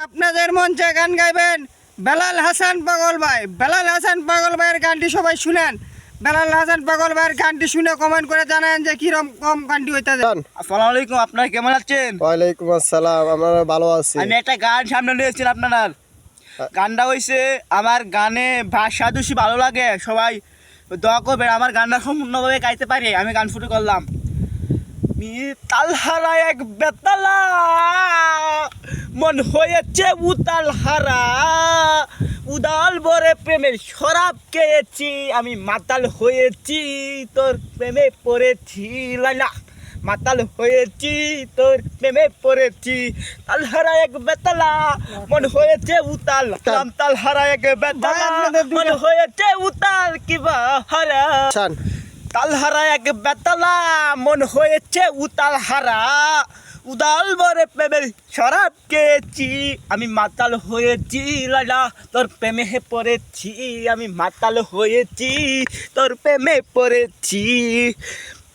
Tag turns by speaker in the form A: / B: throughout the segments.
A: আপনাদের মঞ্চে গান গাইবেন বেলাল হাসান পাগল ভাই। বেলাল হাসান পাগল ভাইয়ের গানটি সবাই শুনেন। বেলাল হাসান পাগল ভাইয়ের গানটি শুনে কমেন্ট করে জানান যে কিরকম গানটি হইতেছে।
B: আসসালামু আলাইকুম, আপনারা কেমন আছেন?
C: ওয়ালাইকুম আসসালাম, আমরা ভালো আছি।
B: আমি একটা গান সামনে নিয়েছি আপনার। গানটা হয়েছে আমার গানে ভাষা দোষী ভালো লাগে, সবাই দোয়া করবেন আমার গানটা সম্পূর্ণভাবে গাইতে পারি। আমি গান শুরু করলাম। তালহারা এক বেতালা মন হয়েছে উতাল হারা, উদাল বরে প্রেমের শরাব খেয়েছি, আমি মাতাল হয়েছি তোর প্রেমে পড়েছি। লাইলা মাতাল হয়েছি তোর প্রেমে পড়েছি। তালহারা এক বেতালা মন হয়েছে উতাল, তালহারা এক বেতালা মন হয়েছে উতাল কিবা হারা। তালহারা এক বেতালা মন হয়েছে উতাল হারা, উদাল বরে প্রেমের শরাব খেয়েছি, আমি মাতাল হয়েছি। লালা তোর প্রেমে পড়েছি, আমি মাতাল হয়েছি তোর প্রেমে পড়েছি।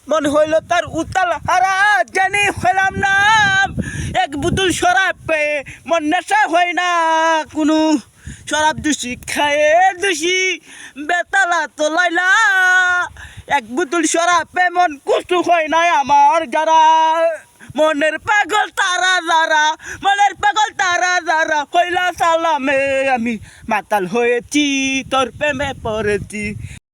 B: মন হইল তার উতাল হারা, জানি হইলাম না এক বোতল শরাব পেয়ে মন নেশা হয় না কোনো। শরাব দোষী খায়ে দোষী বেতালা তো লাইলা, এক বোতল শরাব পেয়ে মন কুষ্টু হয় না আমার যারা। মনের পাগল তারা যারা, মনের পাগল তারা যারা, হইলা সালামে আমি মাতাল হয়েছি তোর প্রেমে পড়েছি।